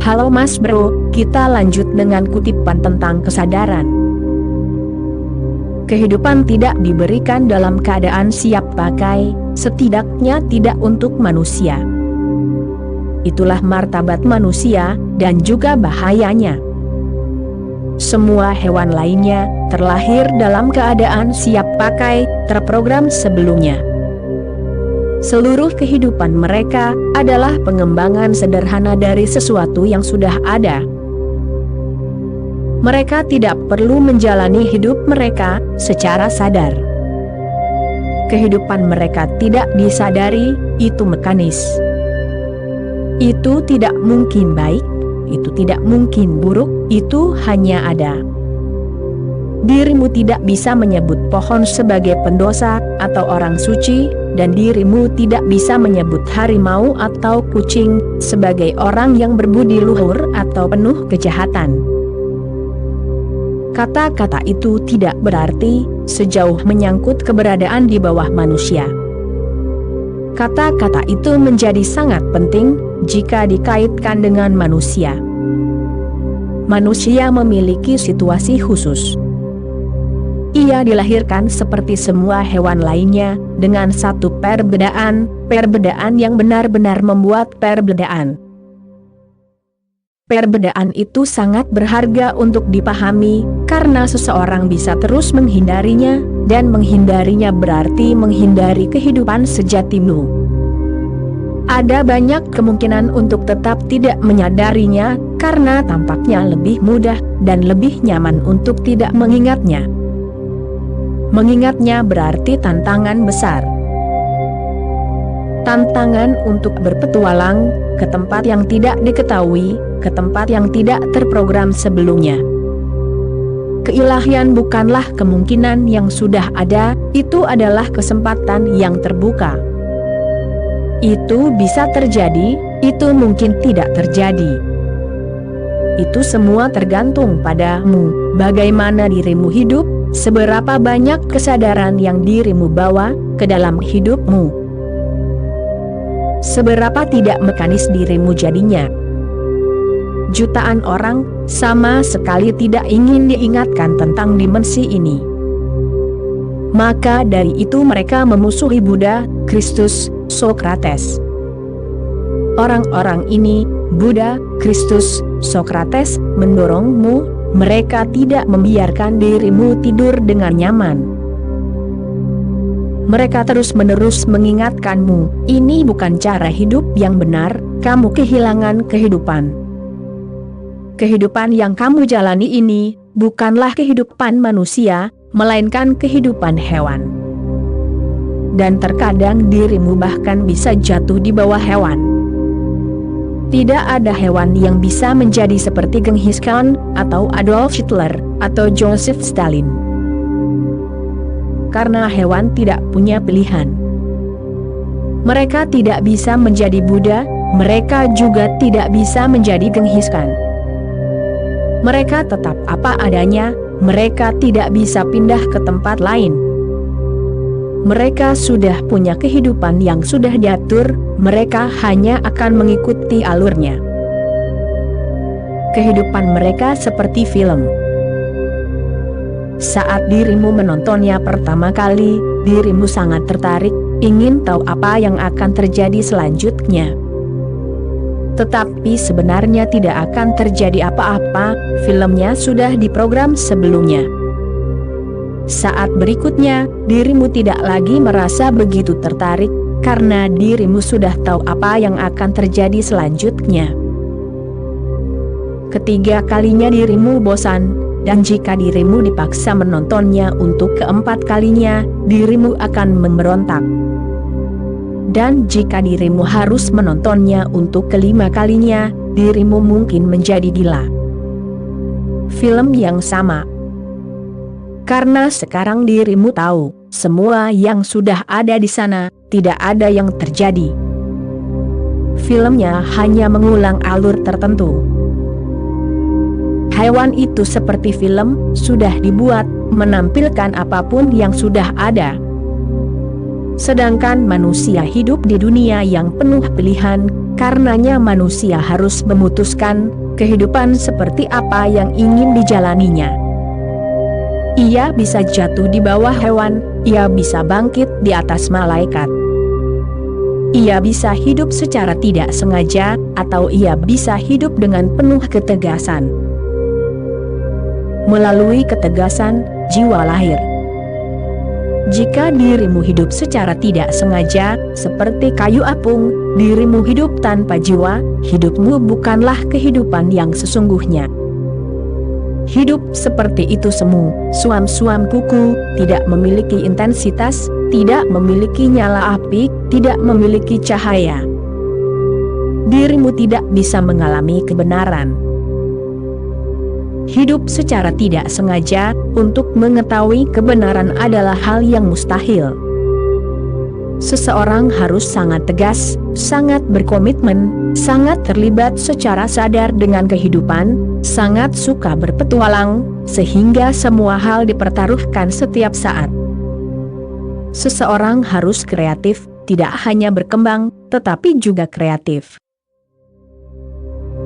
Halo Mas Bro, kita lanjut dengan kutipan tentang kesadaran. Kehidupan tidak diberikan dalam keadaan siap pakai, setidaknya tidak untuk manusia. Itulah martabat manusia, dan juga bahayanya. Semua hewan lainnya terlahir dalam keadaan siap pakai, terprogram sebelumnya. Seluruh kehidupan mereka adalah pengembangan sederhana dari sesuatu yang sudah ada. Mereka tidak perlu menjalani hidup mereka secara sadar. Kehidupan mereka tidak disadari, itu mekanis. Itu tidak mungkin baik, itu tidak mungkin buruk, itu hanya ada. Dirimu tidak bisa menyebut pohon sebagai pendosa atau orang suci, dan dirimu tidak bisa menyebut harimau atau kucing sebagai orang yang berbudi luhur atau penuh kejahatan. Kata-kata itu tidak berarti sejauh menyangkut keberadaan di bawah manusia. Kata-kata itu menjadi sangat penting jika dikaitkan dengan manusia. Manusia memiliki situasi khusus. Ia dilahirkan seperti semua hewan lainnya, dengan satu perbedaan yang benar-benar membuat perbedaan. Perbedaan itu sangat berharga untuk dipahami, karena seseorang bisa terus menghindarinya, dan menghindarinya berarti menghindari kehidupan sejatimu. Ada banyak kemungkinan untuk tetap tidak menyadarinya, karena tampaknya lebih mudah dan lebih nyaman untuk tidak mengingatnya. Mengingatnya berarti tantangan besar. Tantangan untuk berpetualang ke tempat yang tidak diketahui, ke tempat yang tidak terprogram sebelumnya. Keilahian bukanlah kemungkinan yang sudah ada, itu adalah kesempatan yang terbuka. Itu bisa terjadi, itu mungkin tidak terjadi. Itu semua tergantung padamu, bagaimana dirimu hidup, seberapa banyak kesadaran yang dirimu bawa ke dalam hidupmu. Seberapa tidak mekanis dirimu jadinya. Jutaan orang sama sekali tidak ingin diingatkan tentang dimensi ini. Maka dari itu mereka memusuhi Buddha, Kristus, Sokrates. Orang-orang ini, Buddha, Kristus, Sokrates, mendorongmu. Mereka tidak membiarkan dirimu tidur dengan nyaman. Mereka terus-menerus mengingatkanmu, ini bukan cara hidup yang benar, kamu kehilangan kehidupan. Kehidupan yang kamu jalani ini, bukanlah kehidupan manusia, melainkan kehidupan hewan. Dan terkadang dirimu bahkan bisa jatuh di bawah hewan. Tidak ada hewan yang bisa menjadi seperti Genghis Khan, atau Adolf Hitler, atau Joseph Stalin. Karena hewan tidak punya pilihan. Mereka tidak bisa menjadi Buddha, mereka juga tidak bisa menjadi Genghis Khan. Mereka tetap apa adanya, mereka tidak bisa pindah ke tempat lain. Mereka sudah punya kehidupan yang sudah diatur, mereka hanya akan mengikuti alurnya. Kehidupan mereka seperti film. Saat dirimu menontonnya pertama kali, dirimu sangat tertarik, ingin tahu apa yang akan terjadi selanjutnya. Tetapi sebenarnya tidak akan terjadi apa-apa, filmnya sudah diprogram sebelumnya. Saat berikutnya, dirimu tidak lagi merasa begitu tertarik, karena dirimu sudah tahu apa yang akan terjadi selanjutnya. Ketiga kalinya dirimu bosan, dan jika dirimu dipaksa menontonnya untuk keempat kalinya, dirimu akan memberontak. Dan jika dirimu harus menontonnya untuk kelima kalinya, dirimu mungkin menjadi gila. Film yang sama. Karena sekarang dirimu tahu, semua yang sudah ada di sana, tidak ada yang terjadi. Filmnya hanya mengulang alur tertentu. Hewan itu seperti film, sudah dibuat, menampilkan apapun yang sudah ada. Sedangkan manusia hidup di dunia yang penuh pilihan, karenanya manusia harus memutuskan kehidupan seperti apa yang ingin dijalaninya. Ia bisa jatuh di bawah hewan, ia bisa bangkit di atas malaikat. Ia bisa hidup secara tidak sengaja, atau ia bisa hidup dengan penuh ketegasan. Melalui ketegasan, jiwa lahir. Jika dirimu hidup secara tidak sengaja, seperti kayu apung, dirimu hidup tanpa jiwa, hidupmu bukanlah kehidupan yang sesungguhnya. Hidup seperti itu semu, suam-suam kuku, tidak memiliki intensitas, tidak memiliki nyala api, tidak memiliki cahaya. Dirimu tidak bisa mengalami kebenaran. Hidup secara tidak sengaja, untuk mengetahui kebenaran adalah hal yang mustahil. Seseorang harus sangat tegas, sangat berkomitmen, sangat terlibat secara sadar dengan kehidupan, sangat suka berpetualang, sehingga semua hal dipertaruhkan setiap saat. Seseorang harus kreatif, tidak hanya berkembang, tetapi juga kreatif.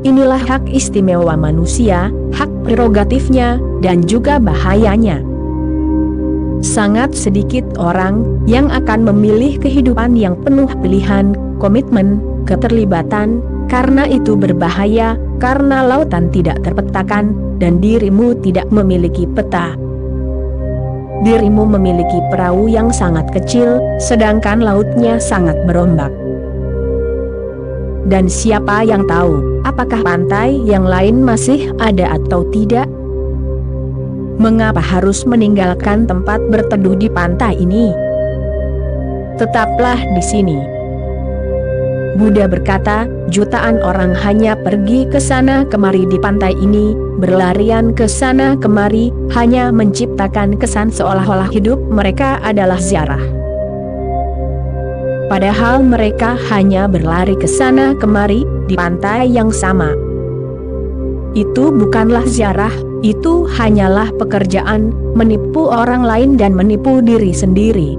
Inilah hak istimewa manusia, hak prerogatifnya, dan juga bahayanya. Sangat sedikit orang yang akan memilih kehidupan yang penuh pilihan, komitmen, keterlibatan, karena itu berbahaya, karena lautan tidak terpetakan, dan dirimu tidak memiliki peta. Dirimu memiliki perahu yang sangat kecil, sedangkan lautnya sangat berombak. Dan siapa yang tahu, apakah pantai yang lain masih ada atau tidak? Mengapa harus meninggalkan tempat berteduh di pantai ini? Tetaplah di sini. Buddha berkata, jutaan orang hanya pergi ke sana kemari di pantai ini, berlarian ke sana kemari, hanya menciptakan kesan seolah-olah hidup mereka adalah ziarah. Padahal mereka hanya berlari ke sana kemari, di pantai yang sama. Itu bukanlah ziarah, itu hanyalah pekerjaan, menipu orang lain dan menipu diri sendiri.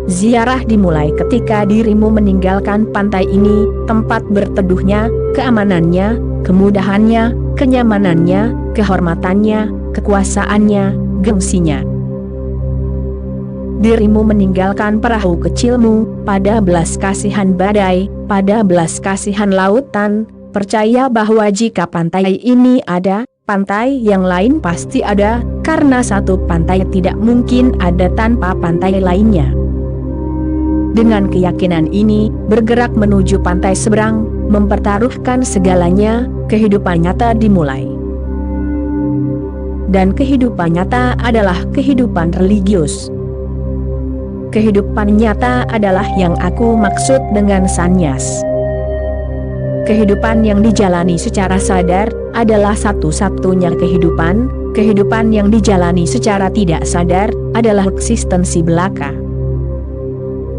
Ziarah dimulai ketika dirimu meninggalkan pantai ini, tempat berteduhnya, keamanannya, kemudahannya, kenyamanannya, kehormatannya, kekuasaannya, gengsinya. Dirimu meninggalkan perahu kecilmu, pada belas kasihan badai, pada belas kasihan lautan, percaya bahwa jika pantai ini ada, pantai yang lain pasti ada, karena satu pantai tidak mungkin ada tanpa pantai lainnya. Dengan keyakinan ini, bergerak menuju pantai seberang, mempertaruhkan segalanya, kehidupan nyata dimulai. Dan kehidupan nyata adalah kehidupan religius. Kehidupan nyata adalah yang aku maksud dengan sannyas. Kehidupan yang dijalani secara sadar adalah satu-satunya kehidupan, kehidupan yang dijalani secara tidak sadar adalah eksistensi belaka.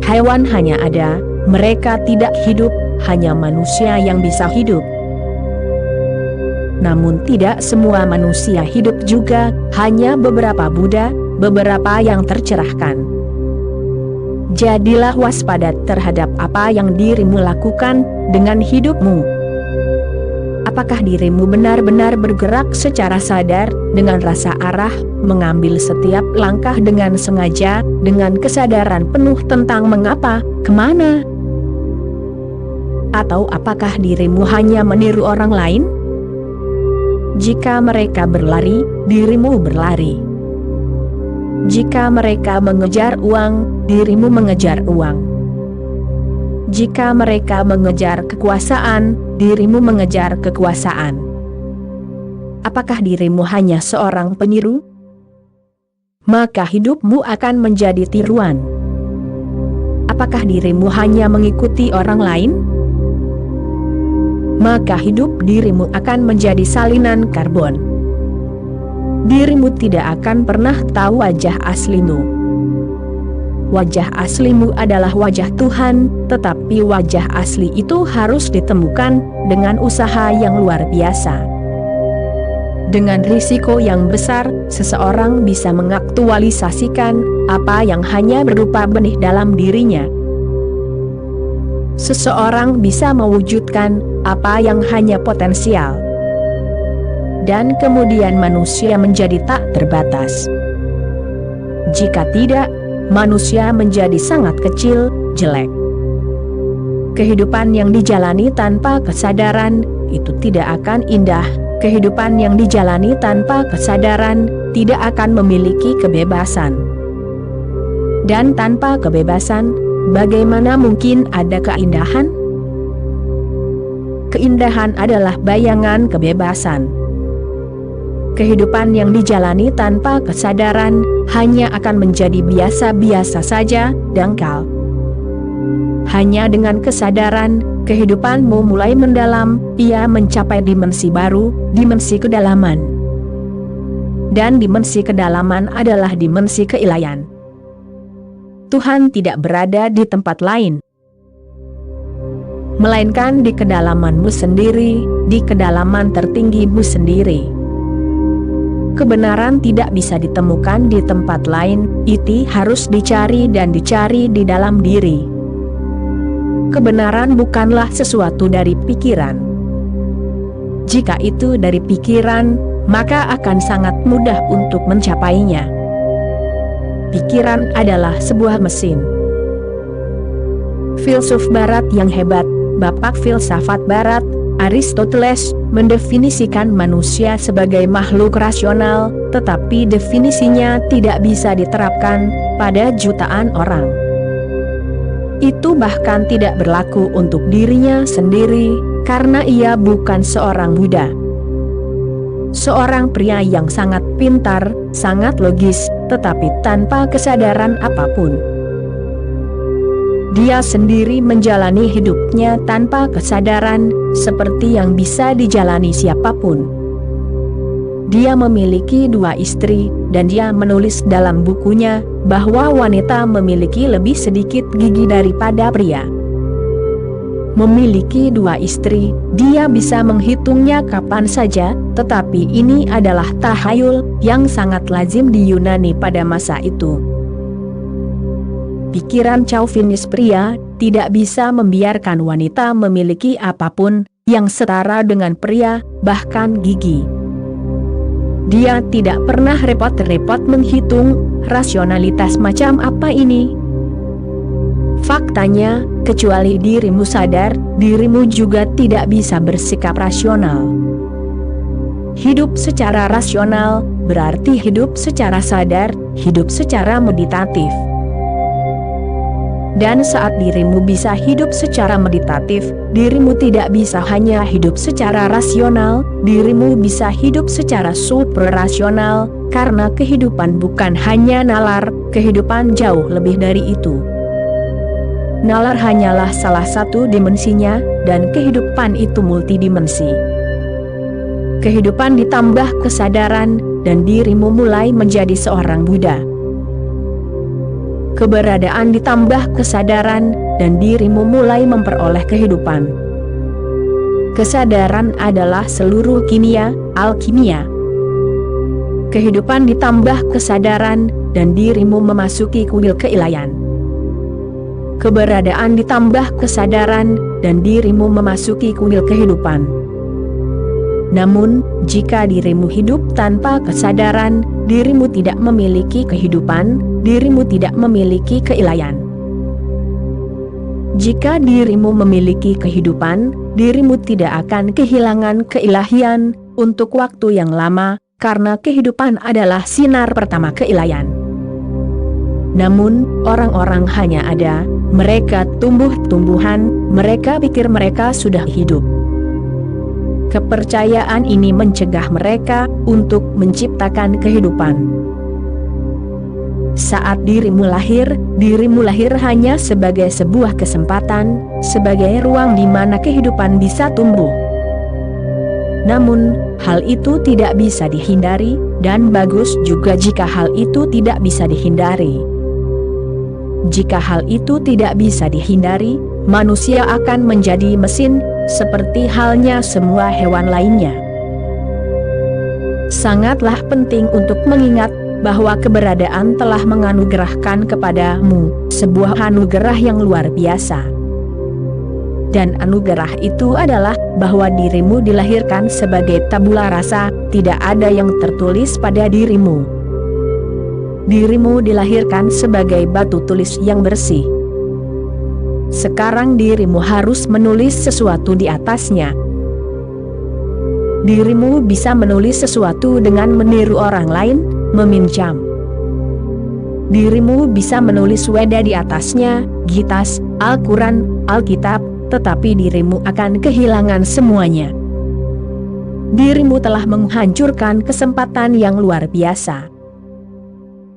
Hewan hanya ada, mereka tidak hidup, hanya manusia yang bisa hidup. Namun tidak semua manusia hidup juga, hanya beberapa Buddha, beberapa yang tercerahkan. Jadilah waspada terhadap apa yang dirimu lakukan dengan hidupmu. Apakah dirimu benar-benar bergerak secara sadar, dengan rasa arah, mengambil setiap langkah dengan sengaja, dengan kesadaran penuh tentang mengapa, kemana? Atau apakah dirimu hanya meniru orang lain? Jika mereka berlari, dirimu berlari. Jika mereka mengejar uang, dirimu mengejar uang. Jika mereka mengejar kekuasaan, dirimu mengejar kekuasaan. Apakah dirimu hanya seorang peniru? Maka hidupmu akan menjadi tiruan. Apakah dirimu hanya mengikuti orang lain? Maka hidup dirimu akan menjadi salinan karbon. Dirimu tidak akan pernah tahu wajah aslimu. Wajah aslimu adalah wajah Tuhan, tetapi wajah asli itu harus ditemukan dengan usaha yang luar biasa. Dengan risiko yang besar, seseorang bisa mengaktualisasikan apa yang hanya berupa benih dalam dirinya. Seseorang bisa mewujudkan apa yang hanya potensial. Dan kemudian manusia menjadi tak terbatas. Jika tidak, manusia menjadi sangat kecil, jelek. Kehidupan yang dijalani tanpa kesadaran, itu tidak akan indah. Kehidupan yang dijalani tanpa kesadaran, tidak akan memiliki kebebasan. Dan tanpa kebebasan, bagaimana mungkin ada keindahan? Keindahan adalah bayangan kebebasan. Kehidupan yang dijalani tanpa kesadaran hanya akan menjadi biasa-biasa saja, dangkal. Hanya dengan kesadaran, kehidupanmu mulai mendalam, ia mencapai dimensi baru, dimensi kedalaman. Dan dimensi kedalaman adalah dimensi keilahian. Tuhan tidak berada di tempat lain, melainkan di kedalamanmu sendiri, di kedalaman tertinggimu sendiri. Kebenaran tidak bisa ditemukan di tempat lain, itu harus dicari dan dicari di dalam diri. Kebenaran bukanlah sesuatu dari pikiran. Jika itu dari pikiran, maka akan sangat mudah untuk mencapainya. Pikiran adalah sebuah mesin. Filsuf Barat yang hebat, Bapak filsafat Barat, Aristoteles, mendefinisikan manusia sebagai makhluk rasional, tetapi definisinya tidak bisa diterapkan pada jutaan orang. Itu bahkan tidak berlaku untuk dirinya sendiri, karena ia bukan seorang Buddha. Seorang pria yang sangat pintar, sangat logis, tetapi tanpa kesadaran apapun. Dia sendiri menjalani hidupnya tanpa kesadaran, seperti yang bisa dijalani siapapun. Dia memiliki 2 istri, dan dia menulis dalam bukunya bahwa wanita memiliki lebih sedikit gigi daripada pria. Memiliki 2 istri, dia bisa menghitungnya kapan saja, tetapi ini adalah tahayul yang sangat lazim di Yunani pada masa itu. Pikiran chauvinis pria tidak bisa membiarkan wanita memiliki apapun yang setara dengan pria, bahkan gigi. Dia tidak pernah repot-repot menghitung rasionalitas macam apa ini. Faktanya, kecuali dirimu sadar, dirimu juga tidak bisa bersikap rasional. Hidup secara rasional berarti hidup secara sadar, hidup secara meditatif. Dan saat dirimu bisa hidup secara meditatif, dirimu tidak bisa hanya hidup secara rasional, dirimu bisa hidup secara suprarasional, karena kehidupan bukan hanya nalar, kehidupan jauh lebih dari itu. Nalar hanyalah salah satu dimensinya, dan kehidupan itu multidimensi. Kehidupan ditambah kesadaran, dan dirimu mulai menjadi seorang Buddha. Keberadaan ditambah kesadaran, dan dirimu mulai memperoleh kehidupan. Kesadaran adalah seluruh kimia, alkimia. Kehidupan ditambah kesadaran, dan dirimu memasuki kuil keilahian. Keberadaan ditambah kesadaran, dan dirimu memasuki kuil kehidupan. Namun, jika dirimu hidup tanpa kesadaran, dirimu tidak memiliki kehidupan, dirimu tidak memiliki keilahian. Jika dirimu memiliki kehidupan, dirimu tidak akan kehilangan keilahian untuk waktu yang lama, karena kehidupan adalah sinar pertama keilahian. Namun, orang-orang hanya ada, mereka tumbuh-tumbuhan, mereka pikir mereka sudah hidup. Kepercayaan ini mencegah mereka untuk menciptakan kehidupan. Saat dirimu lahir hanya sebagai sebuah kesempatan, sebagai ruang di mana kehidupan bisa tumbuh. Namun, hal itu tidak bisa dihindari, dan bagus juga jika hal itu tidak bisa dihindari. Jika hal itu tidak bisa dihindari, manusia akan menjadi mesin, seperti halnya semua hewan lainnya. Sangatlah penting untuk mengingat bahwa keberadaan telah menganugerahkan kepadamu sebuah anugerah yang luar biasa. Dan anugerah itu adalah bahwa dirimu dilahirkan sebagai tabula rasa, tidak ada yang tertulis pada dirimu. Dirimu dilahirkan sebagai batu tulis yang bersih. Sekarang dirimu harus menulis sesuatu di atasnya. Dirimu bisa menulis sesuatu dengan meniru orang lain, meminjam. Dirimu bisa menulis weda di atasnya, Gitas, Al-Quran, Alkitab, tetapi dirimu akan kehilangan semuanya. Dirimu telah menghancurkan kesempatan yang luar biasa.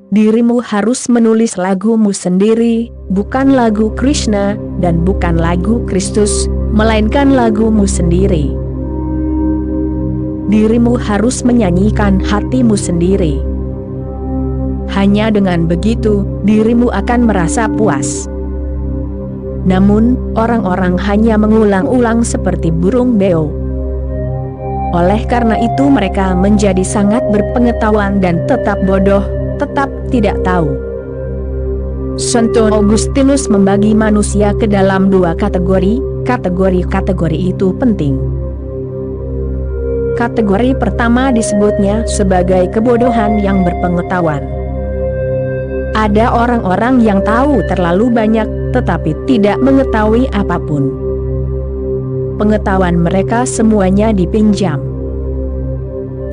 Dirimu harus menulis lagumu sendiri, bukan lagu Krishna, dan bukan lagu Kristus, melainkan lagumu sendiri. Dirimu harus menyanyikan hatimu sendiri. Hanya dengan begitu, dirimu akan merasa puas. Namun, orang-orang hanya mengulang-ulang seperti burung beo. Oleh karena itu mereka menjadi sangat berpengetahuan dan tetap bodoh, tetap tidak tahu. Santo Agustinus membagi manusia ke dalam dua kategori, kategori itu penting. Kategori pertama disebutnya sebagai kebodohan yang berpengetahuan. Ada orang-orang yang tahu terlalu banyak, tetapi tidak mengetahui apapun. Pengetahuan mereka semuanya dipinjam.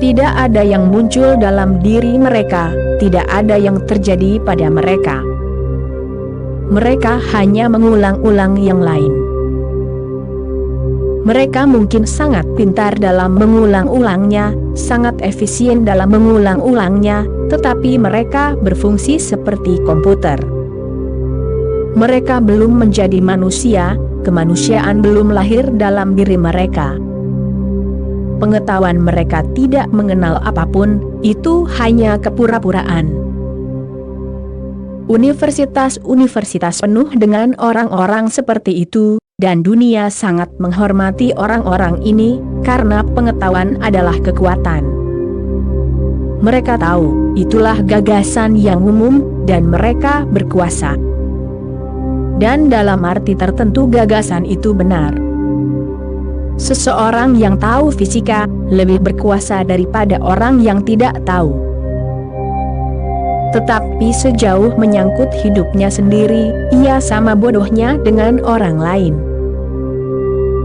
Tidak ada yang muncul dalam diri mereka, tidak ada yang terjadi pada mereka. Mereka hanya mengulang-ulang yang lain. Mereka mungkin sangat pintar dalam mengulang-ulangnya, sangat efisien dalam mengulang-ulangnya, tetapi mereka berfungsi seperti komputer. Mereka belum menjadi manusia, kemanusiaan belum lahir dalam diri mereka. Pengetahuan mereka tidak mengenal apapun, itu hanya kepura-puraan. Universitas-universitas penuh dengan orang-orang seperti itu, dan dunia sangat menghormati orang-orang ini, karena pengetahuan adalah kekuatan. Mereka tahu, itulah gagasan yang umum, dan mereka berkuasa. Dan dalam arti tertentu gagasan itu benar. Seseorang yang tahu fisika, lebih berkuasa daripada orang yang tidak tahu. Tetapi sejauh menyangkut hidupnya sendiri, ia sama bodohnya dengan orang lain.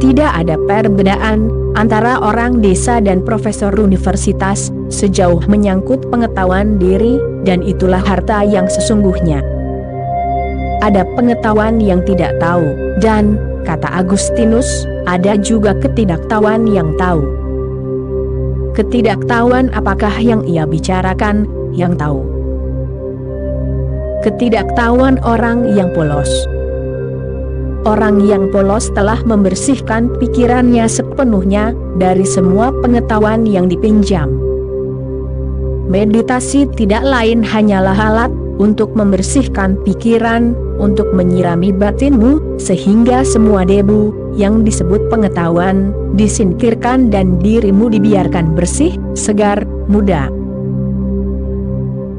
Tidak ada perbedaan antara orang desa dan profesor universitas, sejauh menyangkut pengetahuan diri, dan itulah harta yang sesungguhnya. Ada pengetahuan yang tidak tahu, dan, kata Agustinus, ada juga ketidaktahuan yang tahu. Ketidaktahuan apakah yang ia bicarakan, yang tahu? Ketidaktahuan orang yang polos. Orang yang polos telah membersihkan pikirannya sepenuhnya dari semua pengetahuan yang dipinjam. Meditasi tidak lain hanyalah alat untuk membersihkan pikiran, untuk menyirami batinmu, sehingga semua debu yang disebut pengetahuan disingkirkan dan dirimu dibiarkan bersih, segar, muda.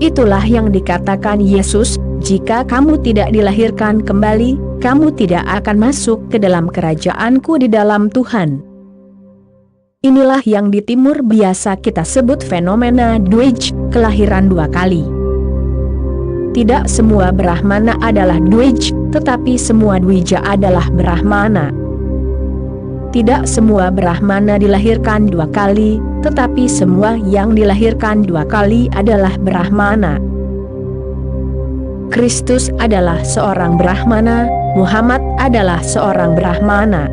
Itulah yang dikatakan Yesus, jika kamu tidak dilahirkan kembali, kamu tidak akan masuk ke dalam kerajaanku di dalam Tuhan. Inilah yang di timur biasa kita sebut fenomena Dwej, kelahiran dua kali. Tidak semua Brahmana adalah Dwej, tetapi semua Dwija adalah Brahmana. Tidak semua Brahmana dilahirkan dua kali, tetapi semua yang dilahirkan dua kali adalah Brahmana. Kristus adalah seorang Brahmana, Muhammad adalah seorang Brahmana.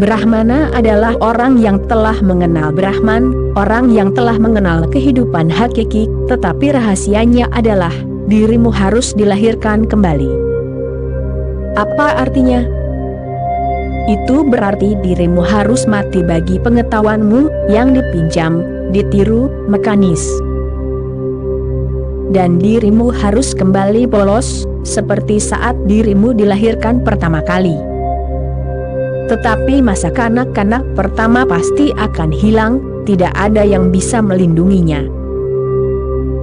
Brahmana adalah orang yang telah mengenal Brahman, orang yang telah mengenal kehidupan hakiki, tetapi rahasianya adalah, dirimu harus dilahirkan kembali. Apa artinya? Itu berarti dirimu harus mati bagi pengetahuanmu yang dipinjam, ditiru, mekanis. Dan dirimu harus kembali polos, seperti saat dirimu dilahirkan pertama kali. Tetapi masa kanak-kanak pertama pasti akan hilang, tidak ada yang bisa melindunginya.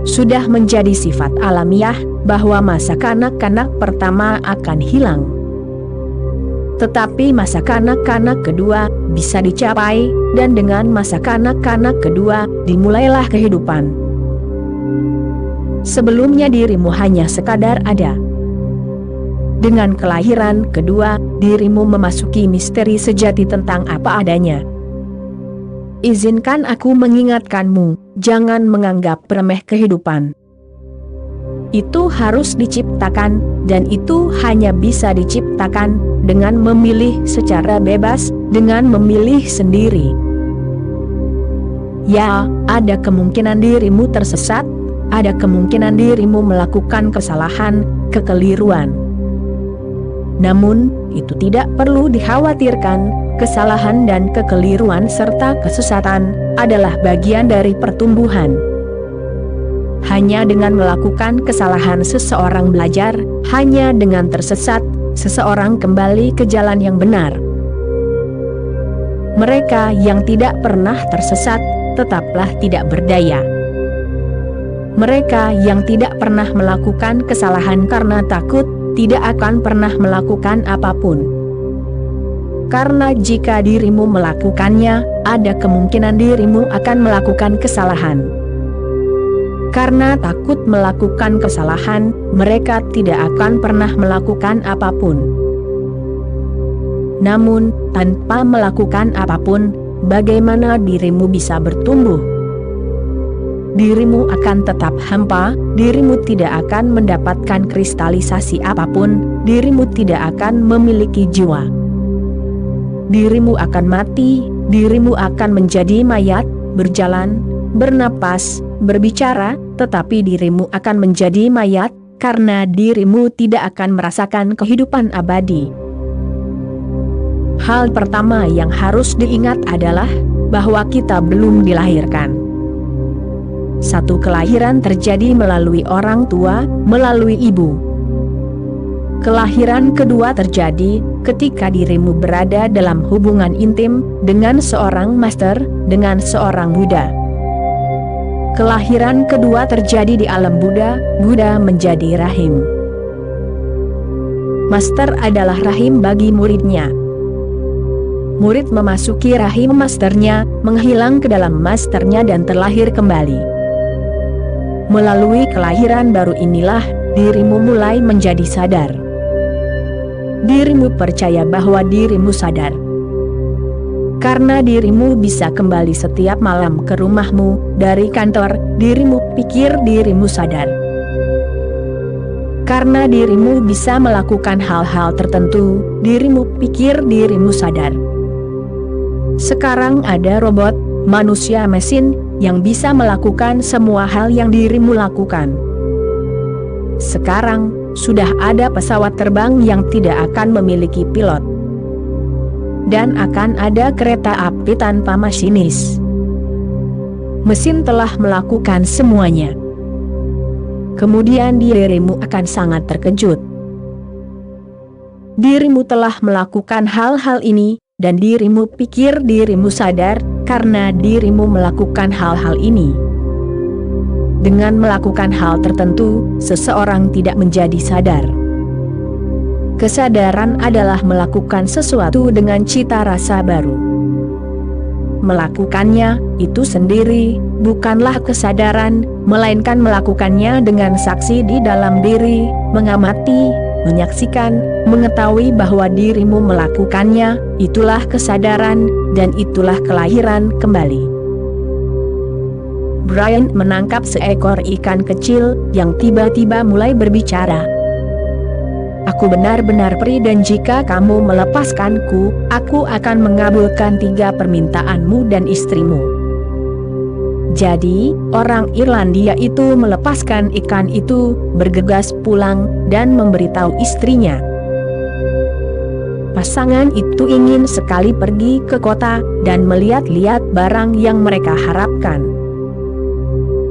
Sudah menjadi sifat alamiah bahwa masa kanak-kanak pertama akan hilang. Tetapi masa kanak-kanak kedua bisa dicapai, dan dengan masa kanak-kanak kedua dimulailah kehidupan. Sebelumnya dirimu hanya sekadar ada. Dengan kelahiran kedua, dirimu memasuki misteri sejati tentang apa adanya. Izinkan aku mengingatkanmu, jangan menganggap remeh kehidupan. Itu harus diciptakan, dan itu hanya bisa diciptakan dengan memilih secara bebas, dengan memilih sendiri. Ya, ada kemungkinan dirimu tersesat, ada kemungkinan dirimu melakukan kesalahan, kekeliruan. Namun, itu tidak perlu dikhawatirkan. Kesalahan dan kekeliruan serta kesesatan adalah bagian dari pertumbuhan. Hanya dengan melakukan kesalahan seseorang belajar, hanya dengan tersesat, seseorang kembali ke jalan yang benar. Mereka yang tidak pernah tersesat, tetaplah tidak berdaya. Mereka yang tidak pernah melakukan kesalahan karena takut, tidak akan pernah melakukan apapun. Karena jika dirimu melakukannya, ada kemungkinan dirimu akan melakukan kesalahan. Karena takut melakukan kesalahan, mereka tidak akan pernah melakukan apapun. Namun, tanpa melakukan apapun, bagaimana dirimu bisa bertumbuh? Dirimu akan tetap hampa, dirimu tidak akan mendapatkan kristalisasi apapun, dirimu tidak akan memiliki jiwa. Dirimu akan mati, dirimu akan menjadi mayat, berjalan, bernapas, berbicara, tetapi dirimu akan menjadi mayat, karena dirimu tidak akan merasakan kehidupan abadi. Hal pertama yang harus diingat adalah bahwa kita belum dilahirkan. Satu kelahiran terjadi melalui orang tua, melalui ibu. Kelahiran kedua terjadi ketika dirimu berada dalam hubungan intim dengan seorang master, dengan seorang Buddha. Kelahiran kedua terjadi di alam Buddha, Buddha menjadi rahim. Master adalah rahim bagi muridnya. Murid memasuki rahim masternya, menghilang ke dalam masternya dan terlahir kembali. Melalui kelahiran baru inilah, dirimu mulai menjadi sadar. Dirimu percaya bahwa dirimu sadar. Karena dirimu bisa kembali setiap malam ke rumahmu, dari kantor, dirimu pikir dirimu sadar. Karena dirimu bisa melakukan hal-hal tertentu, dirimu pikir dirimu sadar. Sekarang ada robot, manusia mesin, yang bisa melakukan semua hal yang dirimu lakukan. Sekarang, sudah ada pesawat terbang yang tidak akan memiliki pilot. Dan akan ada kereta api tanpa masinis. Mesin telah melakukan semuanya. Kemudian dirimu akan sangat terkejut. Dirimu telah melakukan hal-hal ini, dan dirimu pikir dirimu sadar, karena dirimu melakukan hal-hal ini. Dengan melakukan hal tertentu, seseorang tidak menjadi sadar. Kesadaran adalah melakukan sesuatu dengan cita rasa baru. Melakukannya, itu sendiri, bukanlah kesadaran, melainkan melakukannya dengan saksi di dalam diri, mengamati, menyaksikan, mengetahui bahwa dirimu melakukannya, itulah kesadaran, dan itulah kelahiran kembali. Brian menangkap seekor ikan kecil yang tiba-tiba mulai berbicara. Aku benar-benar perih dan jika kamu melepaskanku, aku akan mengabulkan 3 permintaanmu dan istrimu. Jadi, orang Irlandia itu melepaskan ikan itu, bergegas pulang, dan memberitahu istrinya. Pasangan itu ingin sekali pergi ke kota, dan melihat-lihat barang yang mereka harapkan.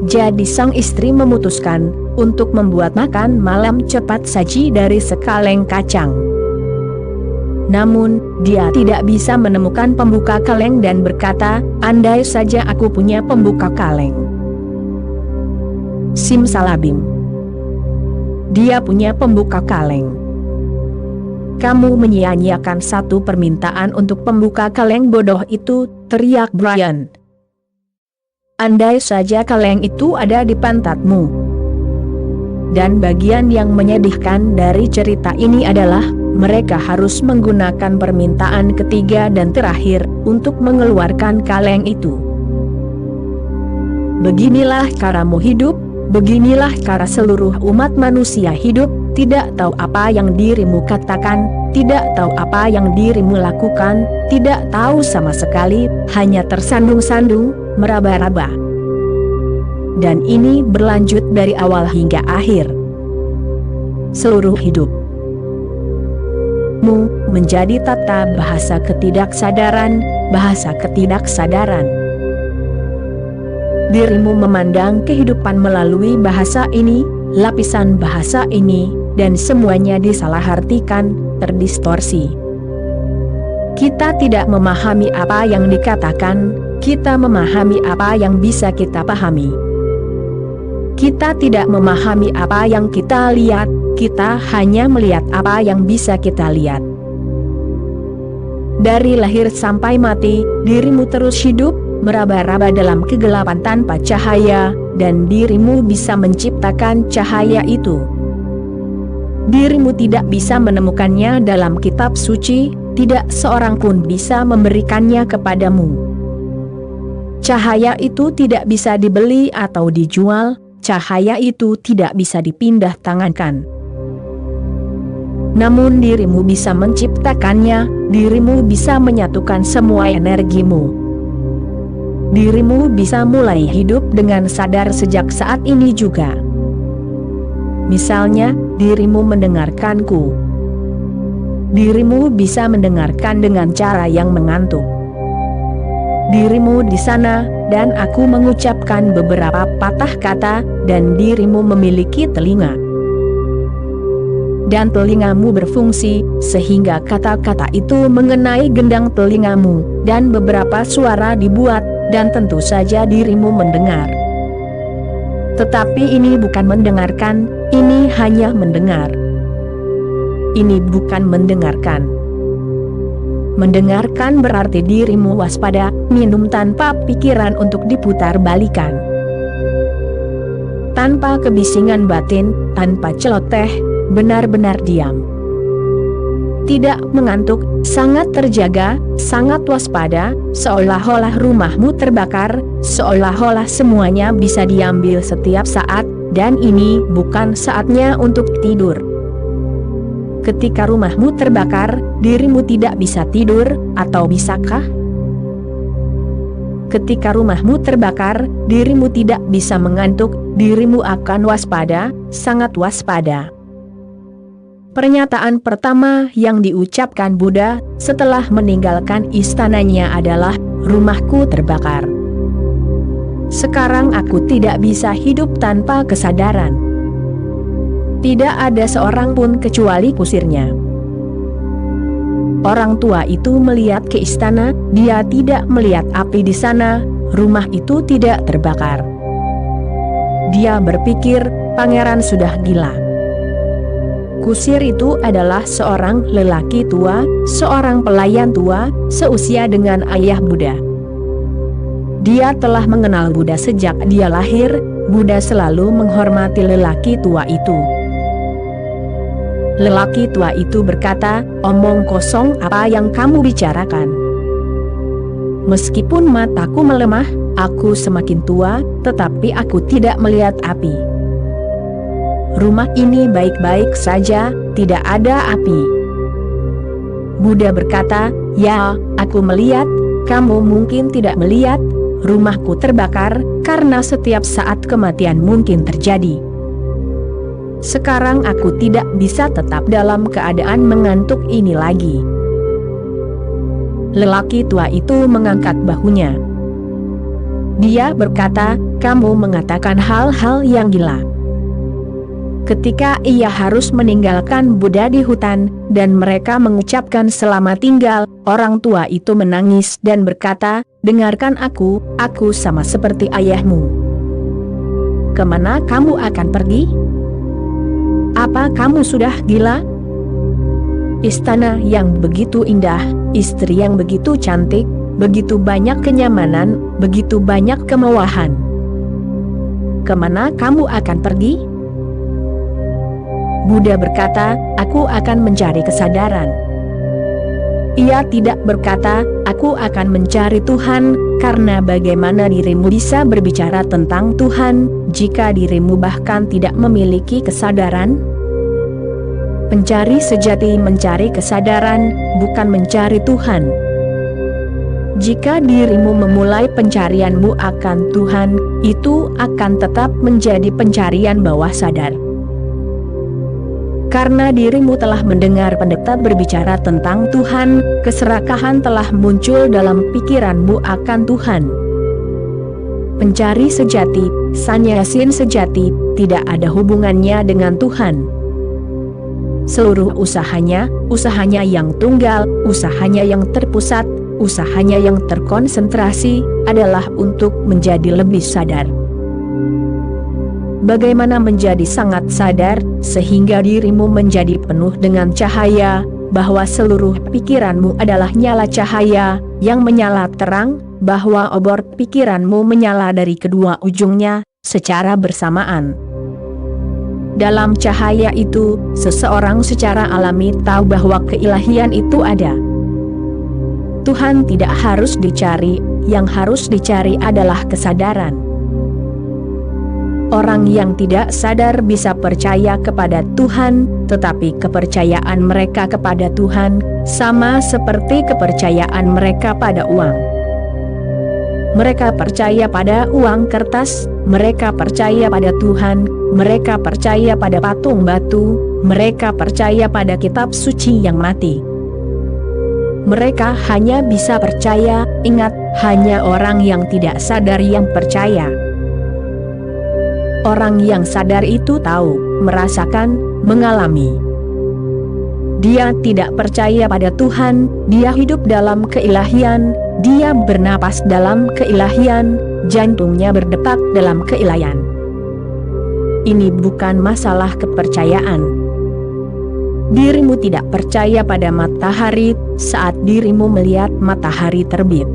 Jadi sang istri memutuskan untuk membuat makan malam cepat saji dari sekaleng kacang. Namun, dia tidak bisa menemukan pembuka kaleng dan berkata, andai saja aku punya pembuka kaleng. Simsalabim. Dia punya pembuka kaleng. Kamu menyia-nyiakan satu permintaan untuk pembuka kaleng bodoh itu, teriak Brian. Andai saja kaleng itu ada di pantatmu. Dan bagian yang menyedihkan dari cerita ini adalah, mereka harus menggunakan permintaan ketiga dan terakhir, untuk mengeluarkan kaleng itu. Beginilah caramu hidup, beginilah cara seluruh umat manusia hidup, tidak tahu apa yang dirimu katakan, tidak tahu apa yang dirimu lakukan, tidak tahu sama sekali, hanya tersandung-sandung, meraba-raba. Dan ini berlanjut dari awal hingga akhir. Seluruh hidupmu menjadi tata bahasa ketidaksadaran, bahasa ketidaksadaran. Dirimu memandang kehidupan melalui bahasa ini, lapisan bahasa ini, dan semuanya disalahartikan, terdistorsi. Kita tidak memahami apa yang dikatakan, kita memahami apa yang bisa kita pahami. Kita tidak memahami apa yang kita lihat, kita hanya melihat apa yang bisa kita lihat. Dari lahir sampai mati, dirimu terus hidup, meraba-raba dalam kegelapan tanpa cahaya, dan dirimu bisa menciptakan cahaya itu. Dirimu tidak bisa menemukannya dalam kitab suci, tidak seorang pun bisa memberikannya kepadamu. Cahaya itu tidak bisa dibeli atau dijual, cahaya itu tidak bisa dipindah tangankan. Namun dirimu bisa menciptakannya, dirimu bisa menyatukan semua energimu. Dirimu bisa mulai hidup dengan sadar sejak saat ini juga. Misalnya, dirimu mendengarkanku. Dirimu bisa mendengarkan dengan cara yang mengantuk. Dirimu di sana, dan aku mengucapkan beberapa patah kata, dan dirimu memiliki telinga. Dan telingamu berfungsi, sehingga kata-kata itu mengenai gendang telingamu, dan beberapa suara dibuat, dan tentu saja dirimu mendengar. Tetapi ini bukan mendengarkan, ini hanya mendengar. Ini bukan mendengarkan. Mendengarkan berarti dirimu waspada, minum tanpa pikiran untuk diputar balikan. Tanpa kebisingan batin, tanpa celoteh, benar-benar diam. Tidak mengantuk, sangat terjaga, sangat waspada, seolah-olah rumahmu terbakar, seolah-olah semuanya bisa diambil setiap saat, dan ini bukan saatnya untuk tidur. Ketika rumahmu terbakar, dirimu tidak bisa tidur, atau bisakah? Ketika rumahmu terbakar, dirimu tidak bisa mengantuk, dirimu akan waspada, sangat waspada. Pernyataan pertama yang diucapkan Buddha setelah meninggalkan istananya adalah, rumahku terbakar. Sekarang aku tidak bisa hidup tanpa kesadaran. Tidak ada seorang pun kecuali kusirnya. Orang tua itu melihat ke istana, dia tidak melihat api di sana, rumah itu tidak terbakar. Dia berpikir, pangeran sudah gila. Kusir itu adalah seorang lelaki tua, seorang pelayan tua, seusia dengan ayah Buddha. Dia telah mengenal Buddha sejak dia lahir, Buddha selalu menghormati lelaki tua itu. Lelaki tua itu berkata, omong kosong apa yang kamu bicarakan. Meskipun mataku melemah, aku semakin tua, tetapi aku tidak melihat api. Rumah ini baik-baik saja, tidak ada api. Buddha berkata, ya, aku melihat, kamu mungkin tidak melihat, rumahku terbakar, karena setiap saat kematian mungkin terjadi. Sekarang aku tidak bisa tetap dalam keadaan mengantuk ini lagi. Lelaki tua itu mengangkat bahunya. Dia berkata, kamu mengatakan hal-hal yang gila. Ketika ia harus meninggalkan Buddha di hutan, dan mereka mengucapkan selamat tinggal, orang tua itu menangis dan berkata, "Dengarkan aku sama seperti ayahmu. Kemana kamu akan pergi? Apa kamu sudah gila? Istana yang begitu indah, istri yang begitu cantik, begitu banyak kenyamanan, begitu banyak kemewahan. Kemana kamu akan pergi?" Buddha berkata, "Aku akan mencari kesadaran." Ia tidak berkata, "Aku akan mencari Tuhan," karena bagaimana dirimu bisa berbicara tentang Tuhan, jika dirimu bahkan tidak memiliki kesadaran? Pencari sejati mencari kesadaran, bukan mencari Tuhan. Jika dirimu memulai pencarianmu akan Tuhan, itu akan tetap menjadi pencarian bawah sadar. Karena dirimu telah mendengar pendeta berbicara tentang Tuhan, keserakahan telah muncul dalam pikiranmu akan Tuhan. Pencari sejati, sannyasin sejati, tidak ada hubungannya dengan Tuhan. Seluruh usahanya yang tunggal, usahanya yang terpusat, usahanya yang terkonsentrasi, adalah untuk menjadi lebih sadar. Bagaimana menjadi sangat sadar, sehingga dirimu menjadi penuh dengan cahaya, bahwa seluruh pikiranmu adalah nyala cahaya, yang menyala terang, bahwa obor pikiranmu menyala dari kedua ujungnya, secara bersamaan. Dalam cahaya itu, seseorang secara alami tahu bahwa keilahian itu ada. Tuhan tidak harus dicari, yang harus dicari adalah kesadaran. Orang yang tidak sadar bisa percaya kepada Tuhan, tetapi kepercayaan mereka kepada Tuhan sama seperti kepercayaan mereka pada uang. Mereka percaya pada uang kertas, mereka percaya pada Tuhan, mereka percaya pada patung batu, mereka percaya pada kitab suci yang mati. Mereka hanya bisa percaya, ingat, hanya orang yang tidak sadar yang percaya. Orang yang sadar itu tahu, merasakan, mengalami. Dia tidak percaya pada Tuhan, dia hidup dalam keilahian, dia bernapas dalam keilahian, jantungnya berdetak dalam keilahian. Ini bukan masalah kepercayaan. Dirimu tidak percaya pada matahari saat dirimu melihat matahari terbit.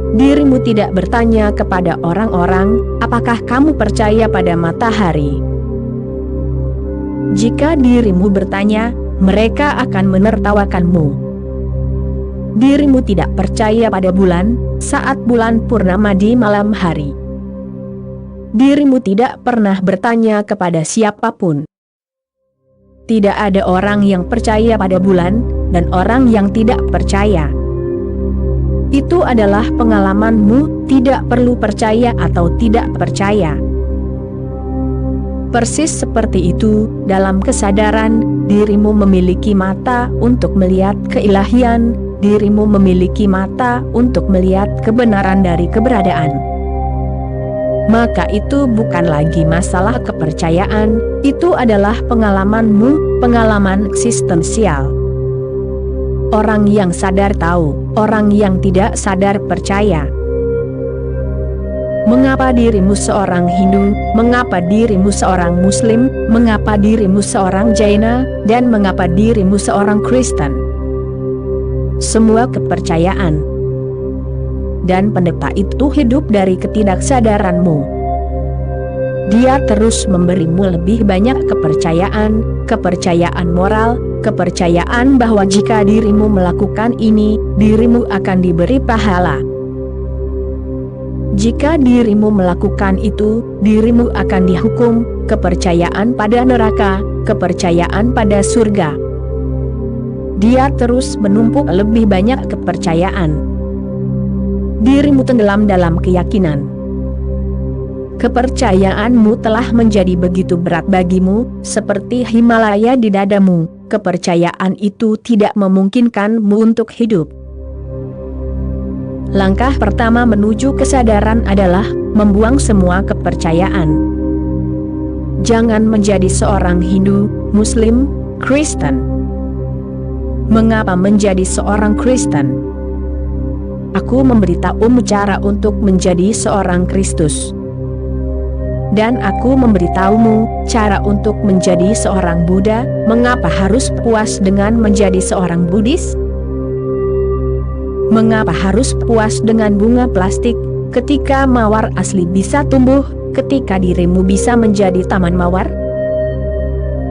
Dirimu tidak bertanya kepada orang-orang, "Apakah kamu percaya pada matahari?" Jika dirimu bertanya, mereka akan menertawakanmu. Dirimu tidak percaya pada bulan saat bulan purnama di malam hari. Dirimu tidak pernah bertanya kepada siapapun. Tidak ada orang yang percaya pada bulan dan orang yang tidak percaya. Itu adalah pengalamanmu, tidak perlu percaya atau tidak percaya. Persis seperti itu, dalam kesadaran, dirimu memiliki mata untuk melihat keilahian, dirimu memiliki mata untuk melihat kebenaran dari keberadaan. Maka itu bukan lagi masalah kepercayaan, itu adalah pengalamanmu, pengalaman eksistensial. Orang yang sadar tahu, orang yang tidak sadar percaya. Mengapa dirimu seorang Hindu, mengapa dirimu seorang Muslim, mengapa dirimu seorang Jaina, dan mengapa dirimu seorang Kristen? Semua kepercayaan. Dan pendeta itu hidup dari ketidaksadaranmu. Dia terus memberimu lebih banyak kepercayaan moral, kepercayaan bahwa jika dirimu melakukan ini, dirimu akan diberi pahala. Jika dirimu melakukan itu, dirimu akan dihukum, kepercayaan pada neraka, kepercayaan pada surga. Dia terus menumpuk lebih banyak kepercayaan. Dirimu tenggelam dalam keyakinan. Kepercayaanmu telah menjadi begitu berat bagimu, seperti Himalaya di dadamu. Kepercayaan itu tidak memungkinkanmu untuk hidup. Langkah pertama menuju kesadaran adalah membuang semua kepercayaan. jangan menjadi seorang Hindu, Muslim, Kristen. Mengapa menjadi seorang Kristen? Aku memberitahumu cara untuk menjadi seorang Kristus. Dan aku memberitahumu cara untuk menjadi seorang Buddha. Mengapa harus puas dengan menjadi seorang Buddhis? Mengapa harus puas dengan bunga plastik, ketika mawar asli bisa tumbuh, ketika dirimu bisa menjadi taman mawar?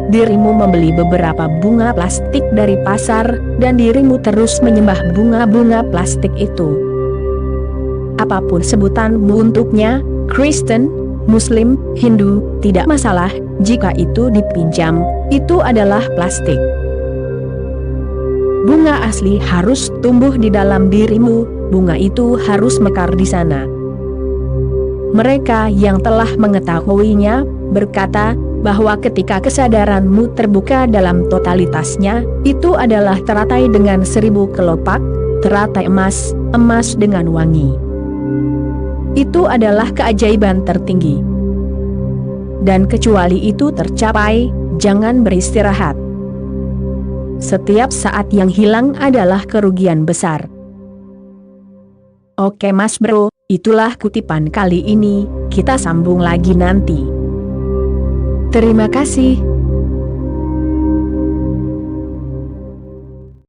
Dirimu membeli beberapa bunga plastik dari pasar, dan dirimu terus menyembah bunga-bunga plastik itu. Apapun sebutanmu untuknya, Kristen, Muslim, Hindu, tidak masalah, jika itu dipinjam, itu adalah plastik. Bunga asli harus tumbuh di dalam dirimu, bunga itu harus mekar di sana. Mereka yang telah mengetahuinya, berkata, bahwa ketika kesadaranmu terbuka dalam totalitasnya, itu adalah teratai dengan 1000 kelopak, teratai emas, emas dengan wangi. Itu adalah keajaiban tertinggi. Dan kecuali itu tercapai, jangan beristirahat. Setiap saat yang hilang adalah kerugian besar. Oke Mas Bro, itulah kutipan kali ini, kita sambung lagi nanti. Terima kasih.